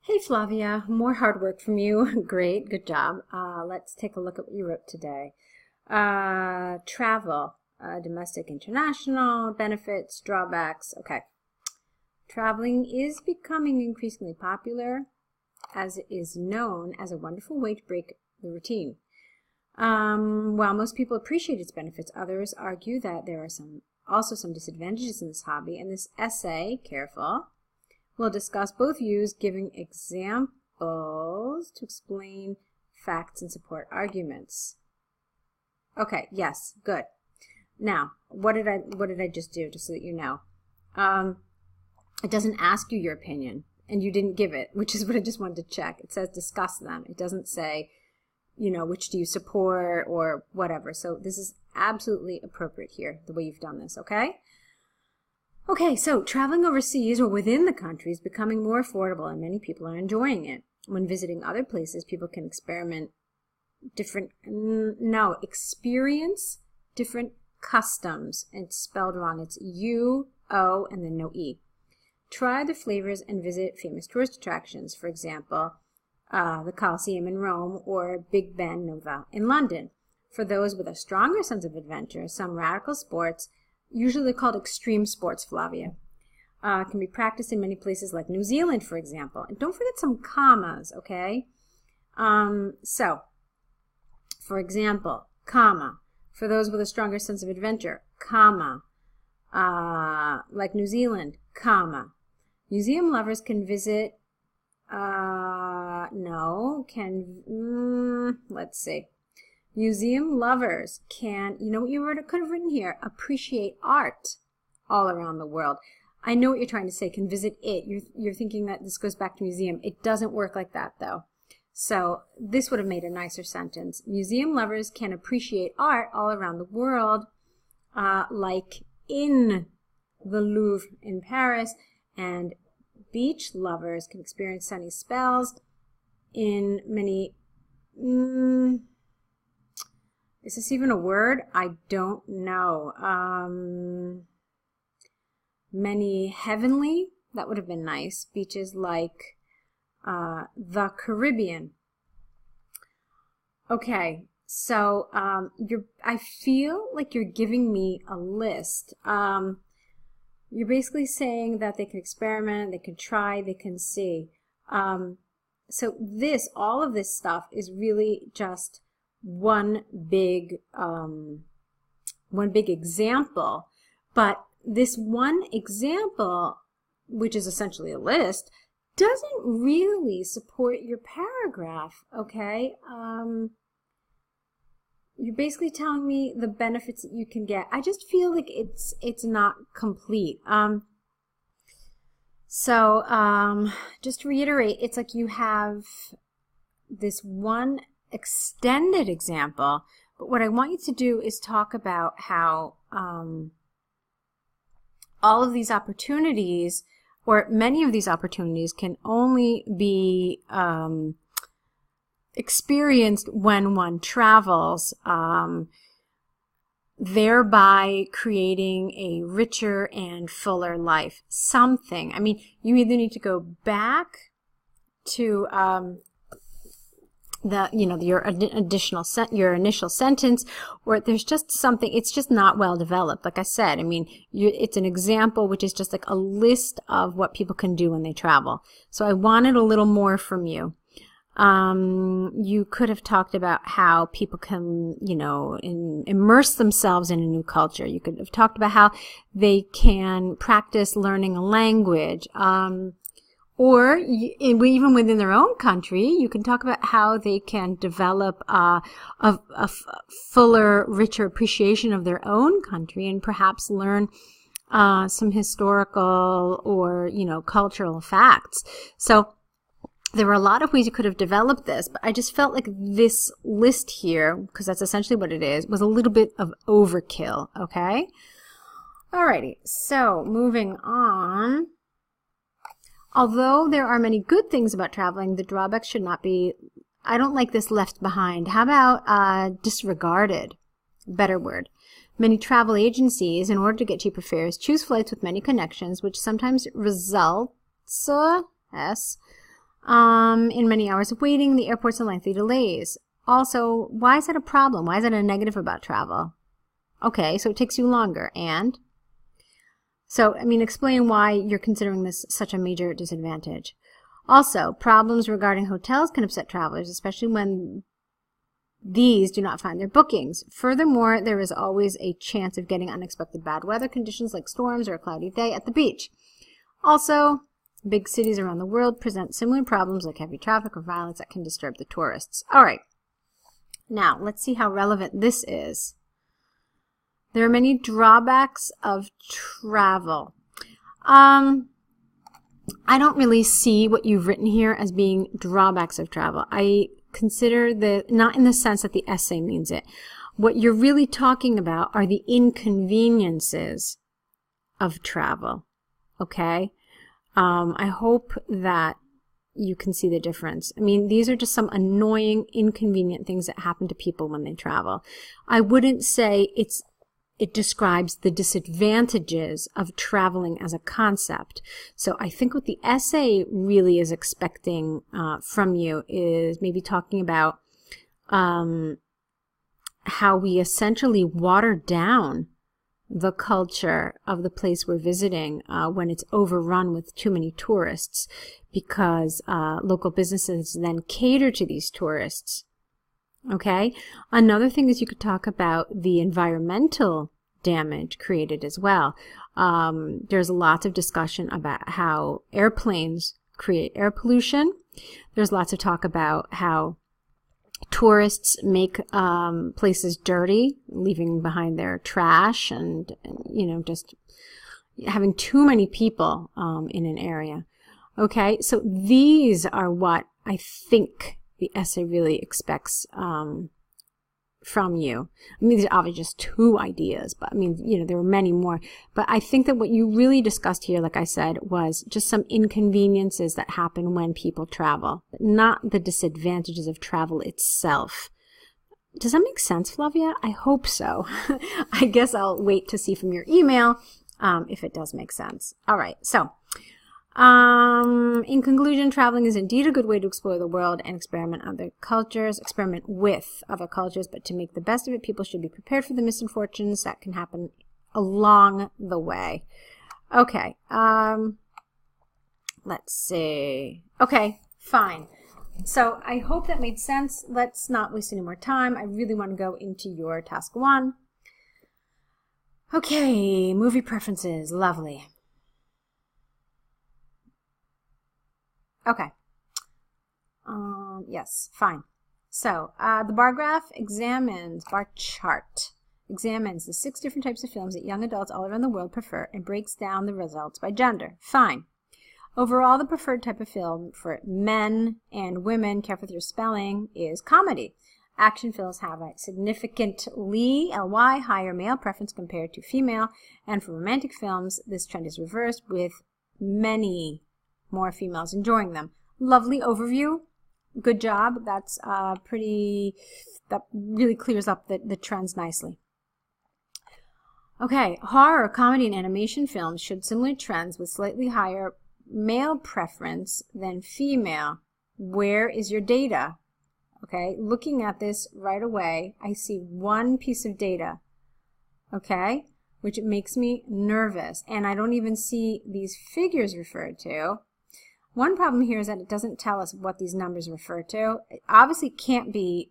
Hey Flavia, more hard work from you. Great, good job. Let's take a look at what you wrote today. Travel, domestic, international, benefits, drawbacks. Okay. Traveling is becoming increasingly popular as it is known as a wonderful way to break the routine. While most people appreciate its benefits, others argue that there are also some disadvantages in this hobby, and this essay, careful, we'll discuss both views, giving examples to explain facts and support arguments. Okay, yes, good. Now, what did I just do, just so that you know? It doesn't ask you your opinion, and you didn't give it, which is what I just wanted to check. It says discuss them. It doesn't say, which do you support or whatever. So this is absolutely appropriate here, the way you've done this, okay? Okay, so traveling overseas or within the country is becoming more affordable, and many people are enjoying it. When visiting other places, people can experience different customs. It's spelled wrong. It's U-O and then no E. Try the flavors and visit famous tourist attractions, for example, the Colosseum in Rome or Big Ben Nova in London. For those with a stronger sense of adventure, some radical sports, usually called extreme sports, Flavia, can be practiced in many places like New Zealand, for example. And don't forget some commas, okay? So, for example, comma, for those with a stronger sense of adventure, comma, like New Zealand, comma. Museum lovers can visit, let's see. Museum lovers can, you know what you could have written here, appreciate art all around the world. I know what you're trying to say, can visit it. You're thinking that this goes back to museum. It doesn't work like that, though. So this would have made a nicer sentence. Museum lovers can appreciate art all around the world, like in the Louvre in Paris, and beach lovers can experience sunny spells in many... Is this even a word? I don't know. Many heavenly, that would have been nice. Beaches like the Caribbean. Okay, so I feel like you're giving me a list. You're basically saying that they can experiment, they can try, they can see. So all of this stuff is really just one big example, but this one example, which is essentially a list, doesn't really support your paragraph, okay? You're basically telling me the benefits that you can get. I just feel like it's not complete. Just to reiterate, it's like you have this one extended example, but what I want you to do is talk about how all of these opportunities, or many of these opportunities, can only be experienced when one travels, thereby creating a richer and fuller life. Something. I mean, you either need to go back to your initial sentence, or there's just something, it's just not well developed. Like I said, I mean, it's an example which is just like a list of what people can do when they travel. So I wanted a little more from you. You could have talked about how people can, immerse themselves in a new culture. You could have talked about how they can practice learning a language. Or even within their own country, you can talk about how they can develop a fuller, richer appreciation of their own country, and perhaps learn some historical or cultural facts. So there were a lot of ways you could have developed this, but I just felt like this list here, because that's essentially what it is, was a little bit of overkill. Okay. Alrighty. So moving on. Although there are many good things about traveling, the drawbacks should not be, I don't like this, left behind. How about disregarded? Better word. Many travel agencies, in order to get cheaper fares, choose flights with many connections, which sometimes results In many hours of waiting, the airports and lengthy delays. Also, why is that a problem? Why is that a negative about travel? Okay, so it takes you longer, and? So, I mean, explain why you're considering this such a major disadvantage. Also, problems regarding hotels can upset travelers, especially when these do not find their bookings. Furthermore, there is always a chance of getting unexpected bad weather conditions like storms or a cloudy day at the beach. Also, big cities around the world present similar problems like heavy traffic or violence that can disturb the tourists. All right, now let's see how relevant this is. There are many drawbacks of travel. I don't really see what you've written here as being drawbacks of travel. I consider not in the sense that the essay means it. What you're really talking about are the inconveniences of travel, okay? I hope that you can see the difference. I mean, these are just some annoying, inconvenient things that happen to people when they travel. I wouldn't say it describes the disadvantages of traveling as a concept. So I think what the essay really is expecting from you is maybe talking about how we essentially water down the culture of the place we're visiting when it's overrun with too many tourists, because local businesses then cater to these tourists. Okay? Another thing is you could talk about the environmental damage created as well. There's lots of discussion about how airplanes create air pollution. There's lots of talk about how tourists make places dirty, leaving behind their trash and you know, just having too many people in an area. Okay, so these are what I think the essay really expects from you. I mean, these are obviously just two ideas, but I mean, you know, there were many more. But I think that what you really discussed here, like I said, was just some inconveniences that happen when people travel, but not the disadvantages of travel itself. Does that make sense, Flavia? I hope so. I guess I'll wait to see from your email if it does make sense. All right, so in conclusion, traveling is indeed a good way to explore the world and experiment with other cultures, but to make the best of it, people should be prepared for the misfortunes that can happen along the way. Okay, let's see. Okay, fine. So I hope that made sense. Let's not waste any more time. I really want to go into your task 1. Okay, movie preferences. Lovely. Okay. Yes, fine. So, the bar chart examines the 6 different types of films that young adults all around the world prefer and breaks down the results by gender. Fine. Overall, the preferred type of film for men and women, careful with your spelling, is comedy. Action films have a significantly higher male preference compared to female, and for romantic films, this trend is reversed, with many more females enjoying them. Lovely overview. Good job. That really clears up the trends nicely. Okay, horror, comedy, and animation films showed similar trends with slightly higher male preference than female. Where is your data? Okay, looking at this right away, I see one piece of data, okay, which makes me nervous, and I don't even see these figures referred to. One problem here is that it doesn't tell us what these numbers refer to. It obviously can't be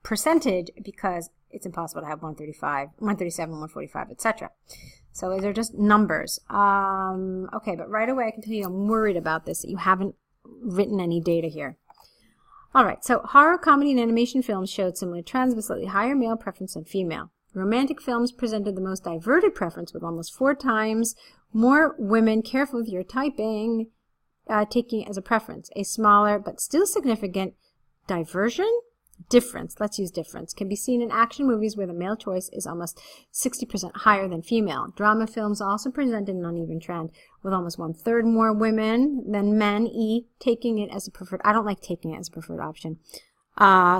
percentage, because it's impossible to have 135, 137, 145, etc. So they're just numbers. Okay, but right away I can tell you I'm worried about this, that you haven't written any data here. All right, so horror, comedy, and animation films showed similar trends with slightly higher male preference than female. Romantic films presented the most diverted preference, with almost 4 times more women, careful with your typing, taking it as a preference. A smaller but still significant difference, let's use difference, can be seen in action movies where the male choice is almost 60% higher than female. Drama films also presented an uneven trend, with almost 1/3 more women than men taking it as a preferred. I don't like taking it as a preferred option.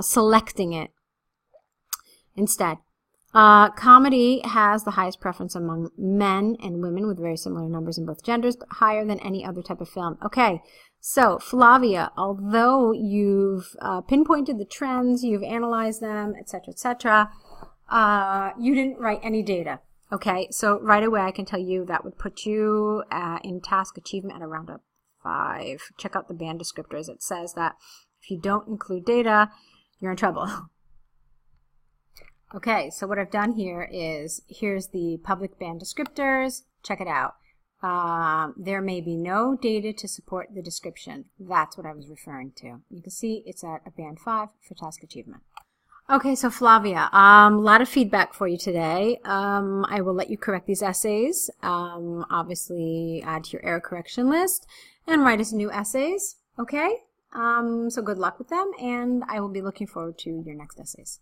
Selecting it instead. Comedy has the highest preference among men and women, with very similar numbers in both genders, but higher than any other type of film. Okay, So, Flavia, although you've pinpointed the trends, you've analyzed them, etc., you didn't write any data. Okay, so right away I can tell you that would put you in task achievement at around a 5. Check out the band descriptors. It says that if you don't include data, you're in trouble. Okay, so what I've done here is, here's the public band descriptors. Check it out. There may be no data to support the description. That's what I was referring to. You can see it's at a band 5 for task achievement. Okay, so Flavia, a lot of feedback for you today. I will let you correct these essays, obviously add to your error correction list, and write us new essays, okay? So good luck with them, and I will be looking forward to your next essays.